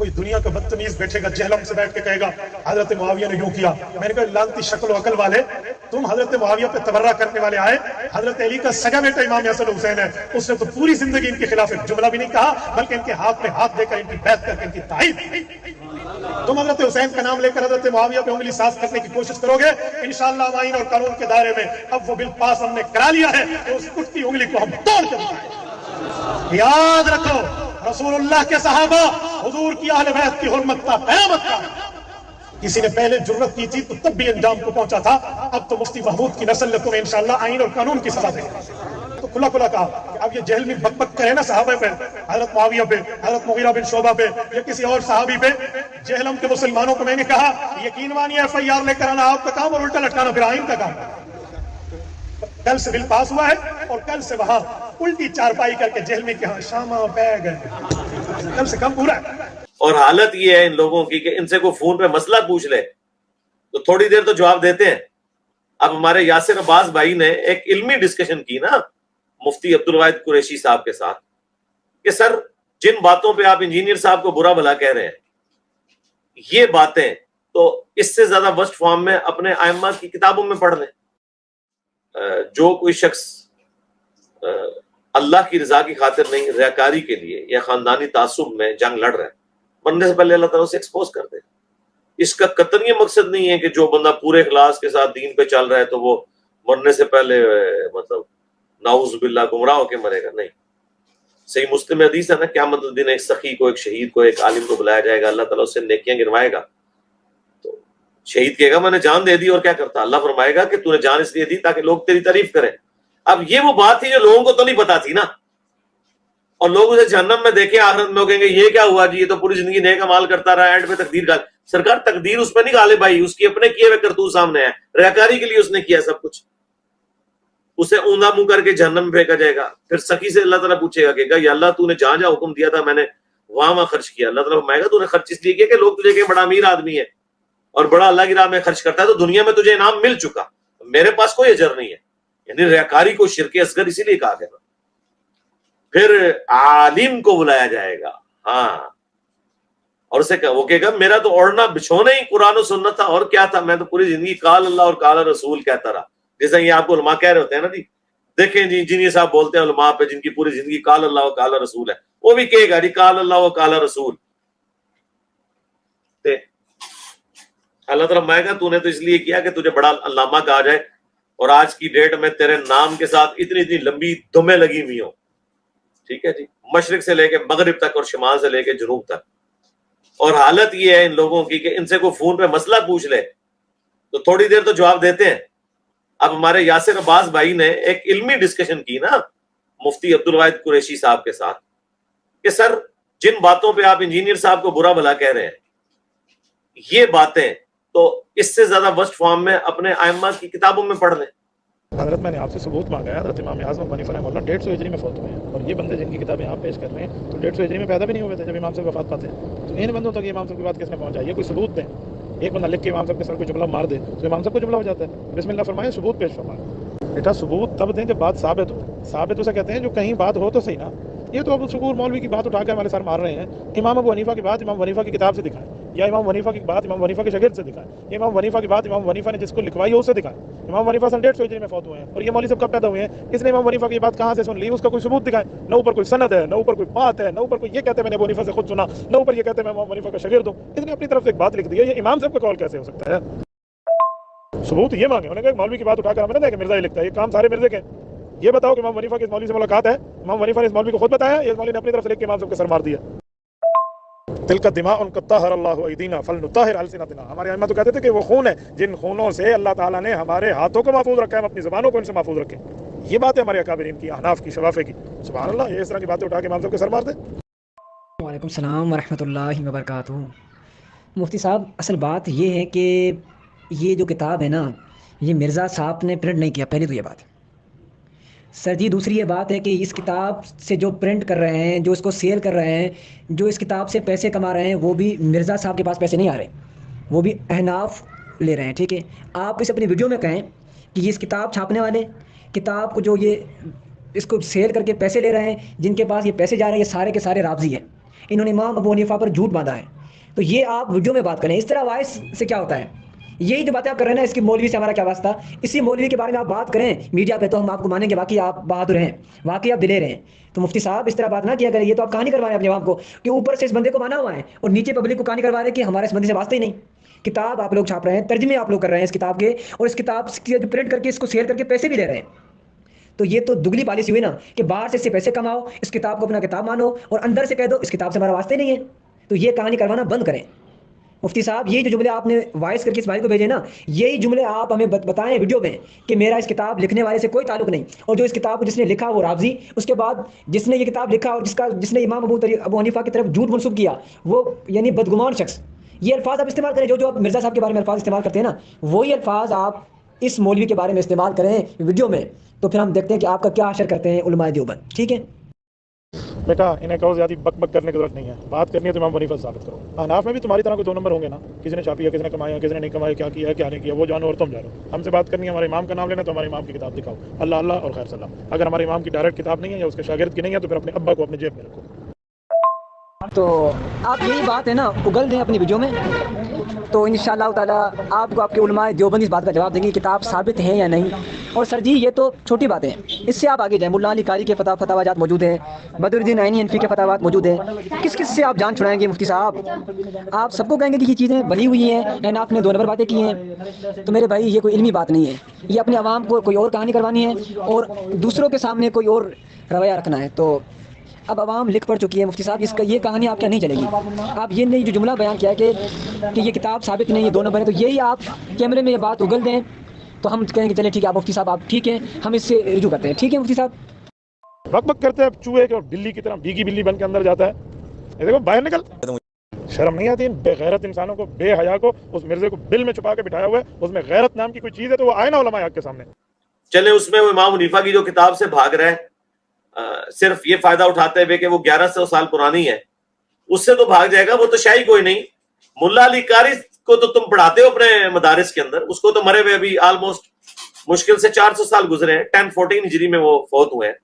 کوئی دنیا کا بدتمیز بیٹھے گا جہلم سے بیٹھ کے کہے گا حضرت معاویہ نے یوں کیا. میں نے کہا لعنتی شکل و عقل والے, تم حضرت معاویہ پہ تبرہ کرنے والے آئے. حضرت علی کا سگا بیٹا امام حسن حسین ہے, اس نے تو پوری زندگی ان کے خلاف ایک جملہ بھی نہیں کہا, بلکہ ان کے ہاتھ میں ہاتھ دے کر ان کی بیعت کر کے ان کی تائید. تم حضرت حسین کا نام لے کر حضرت معاویہ پہ انگلی ساز کرنے کی کوشش کرو گے, انشاءاللہ آئین اور قانون کے دائرے میں اب وہ بل پاس ہم نے کرا لیا ہے, اس کٹی انگلی کو ہم توڑ کے دکھائیں. یاد رکھو رسول اللہ کے صحابہ حضور کی اہل بیت کی حرمت کا قیامت کا کسی نے پہلے جرت کی تھی تو تب بھی انجام کو پہنچا تھا. اب تو مفتی محمود کی نسل نے تمہیں انشاءاللہ آئین اور قانون کی سزا دے تو کھلا کھلا کہا کہ اب یہ جہل میں بک بک کرے نا صحابہ پہ, حضرت معاویہ پہ, حضرت مغیرہ بن شعبہ پہ یا کسی اور صحابی پہ. جہلم کے مسلمانوں کو میں نے کہا یقین مانیے ایف آئی آر لے کر آنا آپ کا کام اور الٹا لٹکانا پھر آئین کا کام. کل سے بل پاس ہوا ہے اور کل سے وہاں الٹی چارپائی کر کے جیل میں کہ ہاں شامہ بہ گئے, کل سے کم پورا ہے. اور حالت یہ ہے ان لوگوں کی کہ ان سے کوئی فون پہ مسئلہ پوچھ لے تو تھوڑی دیر تو جواب دیتے ہیں. اب ہمارے یاسر عباس بھائی نے ایک علمی ڈسکشن کی نا مفتی عبدالواحد قریشی صاحب کے ساتھ کہ سر جن باتوں پہ آپ انجینئر صاحب کو برا بھلا کہہ رہے ہیں یہ باتیں تو اس سے زیادہ ورسٹ فارم میں اپنے ائمہ کی کتابوں میں پڑھ لیں. جو کوئی شخص اللہ کی رضا کی خاطر نہیں ریاکاری کے لیے یا خاندانی تعصب میں جنگ لڑ رہا ہے مرنے سے پہلے اللہ تعالیٰ اسے ایکسپوز کر دے. اس کا قطعاً یہ مقصد نہیں ہے کہ جو بندہ پورے اخلاص کے ساتھ دین پہ چل رہا ہے تو وہ مرنے سے پہلے مطلب نعوذ باللہ گمراہ ہو کے مرے گا. نہیں, صحیح مسلم حدیث ہے نا قیامت الدین ایک سخی کو, ایک شہید کو, ایک عالم کو بلایا جائے گا, اللہ تعالیٰ اس سے نیکیاں گنوائے گا. تو شہید کہے گا میں نے جان دے دی اور کیا کرتا, اللہ فرمائے گا کہ تو نے جان اس لیے دی تاکہ لوگ تیری تعریف کریں. اب یہ وہ بات تھی جو لوگوں کو تو نہیں پتا تھی نا, اور لوگ اسے جہنم میں دیکھیں آخرت میں کہیں گے یہ کیا ہوا جی, یہ تو پوری زندگی نیک اعمال کرتا رہا, اینڈ پہ تقدیر کا سرکار تقدیر اس پہ نہیں غالب بھائی, اس کی اپنے کیے ہوئے کرتوت سامنے ہے. ریاکاری کے لیے اس نے کیا سب کچھ, اسے اوندا منہ کر کے جہنم میں پھینکا جائے گا. پھر سخی سے اللہ تعالیٰ پوچھے گا کہ یا اللہ تو نے جہاں جہاں حکم دیا تھا میں نے وہاں خرچ کیا. اللہ تعالیٰ فرمائے گا تو نے خرچ اس لیے کیا کہ لوگ تجھے کہ بڑا امیر آدمی ہے اور بڑا اللہ کی راہ میں خرچ کرتا ہے تو دنیا میں تجھے انعام مل چکا, میرے پاس کوئی اجر نہیں ہے. یعنی ریاکاری کو شرک اصغر اسی لیے کہا گیا. پھر عالم کو بلایا جائے گا, ہاں, اور اسے وہ کہے گا میرا تو اوڑھنا بچھونا ہی قرآن و سنت تھا, اور کیا تھا, میں تو پوری زندگی قال اللہ اور قال رسول کہتا رہا. جیسا یہ آپ کو علماء کہہ رہے ہوتے ہیں نا جی, دیکھیں جی انجینئر صاحب بولتے ہیں علماء پہ جن کی پوری زندگی قال اللہ و قال رسول ہے, وہ بھی کہے گا جی قال اللہ و قال رسول. اللہ تعالیٰ فرمائے گا تو نے تو اس لیے کیا کہ تجھے بڑا علامہ کہا جائے اور آج کی ڈیٹ میں تیرے نام کے ساتھ اتنی اتنی لمبی دمیں لگی ہوئی ہوں. ٹھیک ہے جی, مشرق سے لے کے مغرب تک اور شمال سے لے کے جنوب تک. اور حالت یہ ہے ان لوگوں کی کہ ان سے کوئی فون پہ مسئلہ پوچھ لے تو تھوڑی دیر تو جواب دیتے ہیں. اب ہمارے یاسر عباس بھائی نے ایک علمی ڈسکشن کی نا مفتی عبدالواحد قریشی صاحب کے ساتھ کہ سر جن باتوں پہ آپ انجینئر صاحب کو برا بھلا کہہ رہے ہیں یہ باتیں تو اس سے زیادہ ورسٹ فارم میں اپنے ائمہ کی کتابوں میں پڑھ لیں. حضرت میں نے آپ سے ثبوت مانگا ہے, حضرت امام اعظم ابو حنیفہ رحمہ اللہ 150 ہجری میں فوت ہوئے ہیں, اور یہ بندے جن کی کتابیں آپ پیش کر رہے ہیں تو 150 ہجری میں پیدا بھی نہیں ہوئے تھے جب امام صاحب وفات پاتے ہیں. تو ان بندوں تک امام صاحب کی بات کس نے پہنچائی, یہ کوئی ثبوت دیں. ایک بندہ لکھ کے امام صاحب کے سر کو جملہ مار دے تو امام صاحب کو جملہ ہو جاتا ہے. بسم اللہ فرمائیں, ثبوت پیش فرمائیں. بیٹا ثبوت تب دیں جب بات ثابت ہو. ثابت اسے کہتے ہیں جو کہیں بات ہو تو صحیح نا. یہ تو ابو شکور مولوی کی بات اٹھا کے ہمارے سر مار رہے ہیں. امام ابو حنیفہ کی بات امام حنیفہ کی کتاب سے دکھائیں, یا امام حنیفہ کی بات امام حنیفہ کے شاگرد سے دکھائیں, یا امام حنیفہ کی بات امام حنیفہ نے جس کو لکھوائی ہے اس سے دکھائیں. امام حنیفہ 150 ہجری میں فوت ہوئے ہیں اور یہ مولوی صاحب کب پیدا ہوئے ہیں, اس نے امام حنیفہ کی بات کہاں سے سن لی, اس کا کوئی ثبوت دکھائیں. نہ اوپر کوئی سند ہے, نہ اوپر کوئی بات ہے, نہ اوپر کوئی یہ کہتے ہیں میں نے ابو حنیفہ سے خود سنا, نہ اوپر یہ کہتے ہیں میں امام حنیفہ کا شاگرد ہوں. اس نے اپنی طرف سے ایک بات لکھ دی ہے, یہ امام صاحب کا قول کیسے ہو سکتا ہے؟ ثبوت یہ مانگے, انہوں نے کہا مرزا کی بات اٹھا کر ہمیں نہ دے کہ مرزا یہ لکھتا ہے, یہ کام سارے مرزے کے. یہ بتاؤ کہ امام حنیفہ کے اس مولوی سے ملاقات ہے, امام حنیفہ نے اس مولوی کو خود بتایا, یہ مولوی نے اپنی طرف سے لکھ کے امام صاحب کے سر مار دیا. تلک الدماء قد طہر اللہ ایدینا فلنطہر السنتنا. ہمارے ائمہ تو کہتے تھے کہ وہ خون ہے جن خونوں سے اللہ تعالیٰ نے ہمارے ہاتھوں کو محفوظ رکھا ہے, ہم اپنی زبانوں کو ان سے محفوظ رکھیں. یہ بات ہے ہمارے اکابرین کی, احناف کی, شوافے کی. سبحان اللہ, یہ اس طرح کی باتیں اٹھا کے امام صاحب کے سر مار دے. وعلیکم السلام ورحمۃ اللہ وبرکاتہ. مفتی صاحب اصل بات یہ ہے کہ یہ جو کتاب ہے نا یہ مرزا صاحب نے پرنٹ نہیں کیا, پہلی تو یہ بات ہے سر جی. دوسری یہ بات ہے کہ اس کتاب سے جو پرنٹ کر رہے ہیں, جو اس کو سیل کر رہے ہیں, جو اس کتاب سے پیسے کما رہے ہیں, وہ بھی مرزا صاحب کے پاس پیسے نہیں آ رہے, وہ بھی احناف لے رہے ہیں. ٹھیک ہے, آپ اس اپنی ویڈیو میں کہیں کہ یہ اس کتاب چھاپنے والے, کتاب کو جو یہ اس کو سیل کر کے پیسے لے رہے ہیں, جن کے پاس یہ پیسے جا رہے ہیں, یہ سارے کے سارے رافضی ہیں. انہوں نے امام ابو حنیفہ پر جھوٹ باندھا ہے. تو یہ آپ ویڈیو میں بات کریں. اس طرح وائس سے کیا ہوتا ہے؟ یہی جو باتیں آپ کر رہے ہیں نا، اس کی مولوی سے ہمارا کیا واسطہ؟ اسی مولوی کے بارے میں آپ بات کریں میڈیا پہ تو ہم آپ کو مانیں گے، واقعی آپ بہادر ہیں، واقعی آپ دلیر ہیں. تو مفتی صاحب اس طرح بات نہ کیا کریں. یہ تو آپ کہانی کروا رہے ہیں اپنے عوام کو کہ اوپر سے اس بندے کو مانا ہوا ہے اور نیچے پبلک کو کہانی کروا رہے ہیں کہ ہمارے اس بندے سے واسطہ ہی نہیں. کتاب آپ لوگ چھاپ رہے ہیں، ترجمے آپ لوگ کر رہے ہیں اس کتاب کے، اور اس کتاب کی جو پرنٹ کر کے اس کو شیئر کر کے پیسے بھی لے رہے ہیں. تو یہ تو دگلی پالیسی ہوئی نا کہ باہر سے اس سے پیسے کماؤ، اس کتاب کو اپنا کتاب مانو، اور اندر سے کہہ دو اس کتاب سے ہمارا واسطے نہیں ہے. تو یہ کہانی کروانا بند کریں. مفتی صاحب یہ جو جملے آپ نے وائس کر کے اس بھائی کو بھیجے نا، یہی جملے آپ ہمیں بتائیں ویڈیو میں کہ میرا اس کتاب لکھنے والے سے کوئی تعلق نہیں، اور جو اس کتاب کو جس نے لکھا وہ رافضی، اس کے بعد جس نے یہ کتاب لکھا اور جس نے امام ابو حنیفہ کی طرف جھوٹ منسوب کیا وہ یعنی بدگمان شخص. یہ الفاظ آپ استعمال کریں جو آپ مرزا صاحب کے بارے میں الفاظ استعمال کرتے ہیں نا، وہی الفاظ آپ اس مولوی کے بارے میں استعمال کریں ویڈیو میں. تو پھر ہم دیکھتے ہیں کہ آپ کا کیا اشر کرتے ہیں علماء دیوبند. ٹھیک ہے بیٹا انہیں کہو زیادہ بک بک کرنے کی ضرورت نہیں ہے. بات کرنی ہے تو امام حنیفہ ثابت کرو. احناف میں بھی تمہاری طرح کوئی 2 نمبر ہوں گے نا، کسی نے چھاپی ہے، کسی نے کمایا، کسی نے نہیں کمایا، کیا کیا ہے کیا نہیں کیا، وہ جانو اور تم جانو. ہم سے بات کرنی ہے، ہمارے امام کا نام لینا تو ہمارے امام کی کتاب دکھاؤ، اللہ اللہ اور خیر سلام. اگر ہمارے امام کی ڈائریکٹ کتاب نہیں ہے یا اس کے شاگرد کی نہیں ہے تو پھر اپنے ابا کو اپنے جیب میں رکھو. تو آپ یہی بات ہے نا اگل دیں اپنی ویڈیو میں، تو انشاءاللہ تعالیٰ آپ کو آپ کے علماء دیوبند اس بات کا جواب دیں گے کتاب ثابت ہے یا نہیں. اور سر جی یہ تو چھوٹی باتیں ہیں، اس سے آپ آگے جائیں. ملا علی قاری کے فتاویٰ موجود ہیں، بدر الدین عینی انفی کے فتاویٰ موجود ہیں. کس کس سے آپ جان چھڑائیں گے مفتی صاحب؟ آپ سب کو کہیں گے کہ یہ چیزیں بنی ہوئی ہیں، اینڈ آپ نے 2 نمبر باتیں کی ہیں. تو میرے بھائی یہ کوئی علمی بات نہیں ہے، یہ اپنے عوام کو کوئی اور کہانی کروانی ہے اور دوسروں کے سامنے کوئی اور رویہ رکھنا ہے. تو اب عوام لکھ پڑ چکی ہے مفتی صاحب، اس کا یہ کہانی آپ کیا نہیں چلے گی. آپ یہ نہیں جو جملہ بیان کیا ہے کہ یہ کتاب ثابت نہیں، یہ 2 نمبر ہے، تو یہی آپ کیمرے میں یہ بات اگل دیں تو ہم کہیں گے چلیں ٹھیک ہے آپ مفتی صاحب آپ ٹھیک ہیں، ہم اس سے رجوع کرتے ہیں. ٹھیک ہے مفتی صاحب. بک بک کرتے ہیں چوہے کے اور بلی کی طرح بھیگی بلی بن کے اندر جاتا ہے. یہ دیکھو باہر نکل، شرم نہیں آتی ان بے غیرت انسانوں کو، بے حیا کو. اس مرزے کو بل میں چھپا کے بٹھایا ہوا ہے، اس میں غیرت نام کی کوئی چیز ہے تو وہ آئے نا علماء حق کے سامنے. چلے اس میں وہ امام حنیفہ کی جو کتاب سے بھاگ رہے ہیں صرف یہ فائدہ اٹھاتے ہوئے کہ وہ 1100 سال پرانی ہے، اس سے تو بھاگ جائے گا، وہ تو شاہی کوئی نہیں. ملا علی قاری کو تو تم پڑھاتے ہو اپنے مدارس کے اندر، اس کو تو مرے ہوئے ابھی آلموسٹ مشکل سے 400 سال گزرے ہیں. 1014 ہجری میں وہ فوت ہوئے ہیں.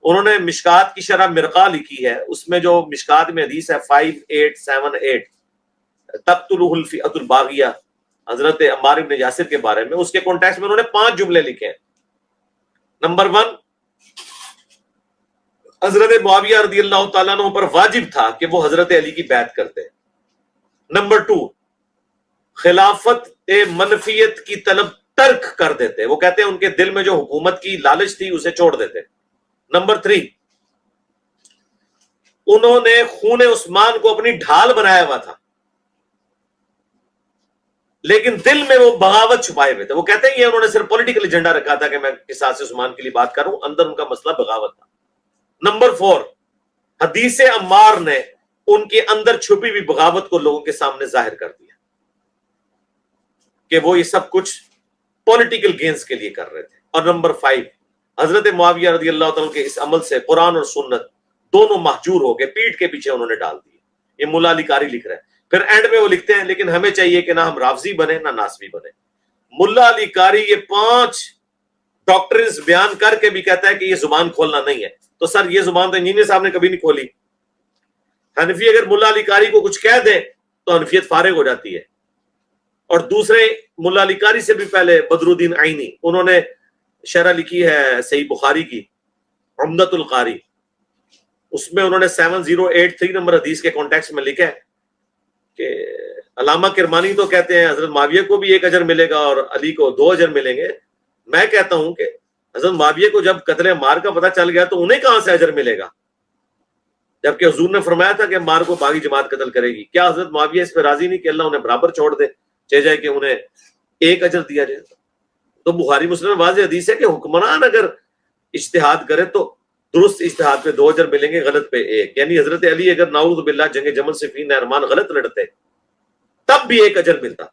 انہوں نے مشکات کی شرح مرقہ لکھی ہے، اس میں جو مشکات میں حدیث ہے 5878 تقتلہ الفئۃ الباغیہ حضرت عمار بن یاسر کے بارے میں، اس کے کانٹیکسٹ میں انہوں نے 5 جملے لکھے ہیں. نمبر 1، حضرت معاویہ رضی اللہ تعالیٰ عنہ پر واجب تھا کہ وہ حضرت علی کی بیعت کرتے. نمبر 2، خلافت منفیت کی طلب ترک کر دیتے، وہ کہتے ہیں ان کے دل میں جو حکومت کی لالچ تھی اسے چھوڑ دیتے. نمبر 3، انہوں نے خون عثمان کو اپنی ڈھال بنایا ہوا تھا لیکن دل میں وہ بغاوت چھپائے ہوئے تھے. وہ کہتے ہیں یہ انہوں نے صرف پولیٹیکل ایجنڈا رکھا تھا کہ میں قصاص عثمان کے لیے بات کروں، اندر ان کا مسئلہ بغاوت تھا. نمبر 4، حدیث عمار نے ان کے اندر چھپی ہوئی بغاوت کو لوگوں کے سامنے ظاہر کر دیا کہ وہ یہ سب کچھ پولیٹیکل گینز کے لیے کر رہے تھے. اور نمبر 5، حضرت معاویہ رضی اللہ تعالیٰ کے اس عمل سے قرآن اور سنت دونوں محجور ہو گئے، پیٹ کے پیچھے انہوں نے ڈال دیے. یہ ملا علی قاری لکھ رہے ہیں. پھر اینڈ میں وہ لکھتے ہیں لیکن ہمیں چاہیے کہ نہ ہم رافضی بنے نہ ناسبی بنے. ملا علی قاری یہ 5 ڈاکٹرنز بیان کر کے بھی کہتا ہے کہ یہ زبان کھولنا نہیں ہے. تو سر یہ زبان تو انجینئر صاحب نے کبھی نہیں کھولی. حنفی اگر ملا علی قاری کو کچھ کہہ دے تو حنفیت فارغ ہو جاتی ہے. اور دوسرے ملا علی قاری سے بھی پہلے بدر الدین عینی، انہوں نے شرح لکھی ہے صحیح بخاری کی، عمدۃ القاری. اس میں انہوں نے 7083 نمبر حدیث کے کانٹیکسٹ میں لکھا ہے کہ علامہ کرمانی تو کہتے ہیں حضرت معاویہ کو بھی 1 اجر ملے گا اور علی کو 2 اجر ملیں گے. میں کہتا ہوں کہ حضرت معاویہ کو جب قتل عمار کا پتہ چل گیا تو انہیں کہاں سے اجر ملے گا، جبکہ حضور نے فرمایا تھا کہ عمار کو باغی جماعت قتل کرے گی. کیا حضرت معاویہ اس پہ راضی نہیں کہ اللہ انہیں برابر چھوڑ دے، چاہے جائے کہ انہیں 1 اجر دیا جائے؟ تو بخاری مسلم میں واضح حدیث ہے کہ حکمران اگر اجتہاد کرے تو درست اجتہاد پہ 2 اجر ملیں گے، غلط پہ 1. یعنی حضرت علی اگر نعوذ باللہ جنگ جمل صفین نہرمان غلط لڑتے تب بھی 1 اجر ملتا.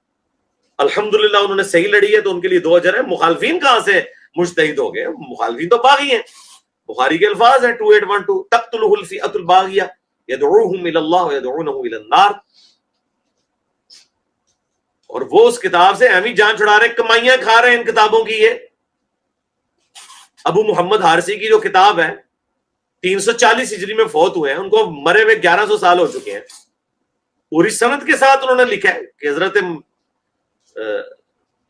الحمدللہ انہوں نے صحیح لڑی ہے تو ان کے لیے 2 اجر ہے. مخالفین کہاں سے مجتہد ہو گئے؟ مخالفین تو باغی ہیں. بخاری کے الفاظ ہیں 2812 تقتلہ الفئۃ الباغیہ یدعوہم الی اللہ ویدعونہ الی النار. اور وہ اس کتاب سے اہمی جان چھڑا رہے، کمائیاں کھا رہے ہیں ان کتابوں کی. یہ ابو محمد حارثی کی جو کتاب ہے 340 ہجری میں فوت ہوئے ہیں، ان کو مرے ہوئے 1100 سال ہو چکے ہیں. پوری سند کے ساتھ انہوں نے لکھا ہے کہ حضرت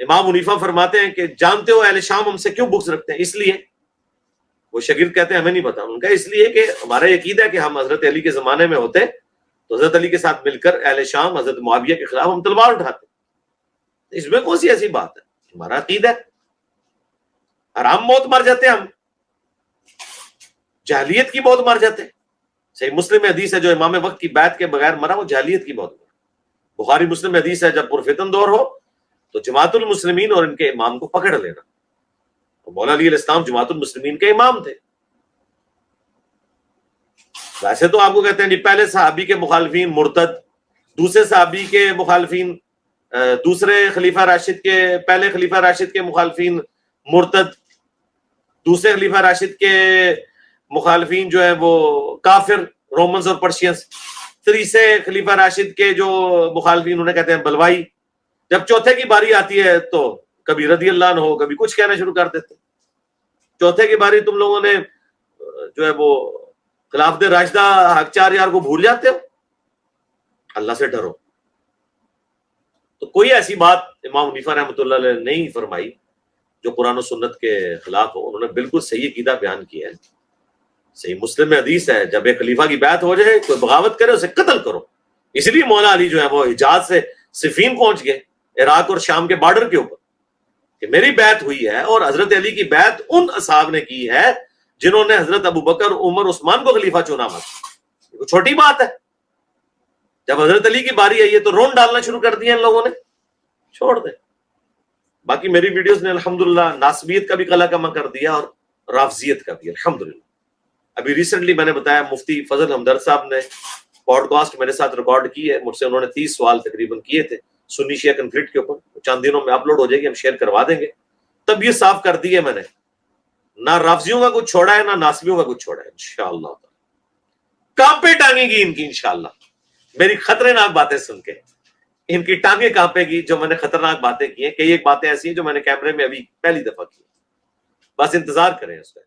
امام حنیفہ فرماتے ہیں کہ جانتے ہو اہل شام ہم سے کیوں بغض رکھتے ہیں؟ اس لیے وہ شاگرد کہتے ہیں ہمیں نہیں پتا. ان کا اس لیے کہ ہمارا عقیدہ ہے کہ ہم حضرت علی کے زمانے میں ہوتے تو حضرت علی کے ساتھ مل کر اہل شام حضرت معاویہ کے خلاف ہم تلوار اٹھاتے. اس میں کون سی ایسی بات ہے؟ ہمارا عقیدہ ہے. حرام موت مر جاتے ہم, جاہلیت کی موت مر جاتے. صحیح مسلم میں حدیث ہے جو امام وقت کی بیعت کے بغیر مرا وہ جاہلیت کی موت مرا. بخاری مسلم میں حدیث ہے جب پرفتن دور ہو تو جماعت المسلمین اور ان کے امام کو پکڑ لینا. مولا علی علیہ السلام جماعت المسلمین کے امام تھے. ویسے تو آپ کو کہتے ہیں نہیں, پہلے صحابی کے مخالفین مرتد, دوسرے صحابی کے مخالفین, دوسرے خلیفہ راشد کے, پہلے خلیفہ راشد کے مخالفین مرتد, دوسرے خلیفہ راشد کے مخالفین جو ہے وہ کافر, رومنز اور پرشینز, تیسرے خلیفہ راشد کے جو مخالفین انہیں کہتے ہیں بلوائی. جب چوتھے کی باری آتی ہے تو کبھی رضی اللہ عنہ ہو, کبھی کچھ کہنا شروع کر دیتے. چوتھے کی باری تم لوگوں نے جو ہے وہ خلافت راشدہ حق چار یار کو بھول جاتے ہو. اللہ سے ڈرو. تو کوئی ایسی بات امام حنیفہ رحمۃ اللہ علیہ نے نہیں فرمائی جو قرآن و سنت کے خلاف ہو. انہوں نے بالکل صحیح عقیدہ بیان کیا ہے. صحیح مسلم میں حدیث ہے جب ایک خلیفہ کی بیعت ہو جائے کوئی بغاوت کرے اسے قتل کرو. اس لیے مولا علی جو ہے وہ حجاز سے صفین پہنچ گئے, عراق اور شام کے بارڈر کے اوپر, کہ میری بیعت ہوئی ہے اور حضرت علی کی بیعت ان اصحاب نے کی ہے جنہوں نے حضرت ابو بکر, عمر, عثمان کو خلیفہ چنا. مت چھوٹی بات ہے. جب حضرت علی کی باری آئی ہے تو رون ڈالنا شروع کر دیا ان لوگوں نے. چھوڑ دیں. باقی میری ویڈیوز نے الحمدللہ ناسبیت کا بھی قلع کما کر دیا اور رافضیت کا بھی الحمدللہ. ابھی ریسنٹلی میں نے بتایا مفتی فضل ہمدرد صاحب نے پوڈ کاسٹ میرے ساتھ ریکارڈ کی ہے. مجھ سے انہوں نے 30 سوال تقریباً کیے تھے سنی شیعہ کنفلکٹ کے اوپر. چند دنوں میں اپلوڈ ہو جائے گی, ہم شیئر کروا دیں گے. تب یہ صاف کر دی ہے میں نے, نہ رافضیوں کا کچھ چھوڑا ہے نہ ناسبیوں کا کچھ چھوڑا ہے. انشاءاللہ کانپے ٹانگیں گی ان کی انشاءاللہ. میری خطرناک باتیں سن کے ان کی ٹانگیں کانپے گی جو میں نے خطرناک باتیں کی ہیں. کئی ایک باتیں ایسی ہیں جو میں نے کیمرے میں ابھی پہلی دفعہ کی. بس انتظار کریں اس کا.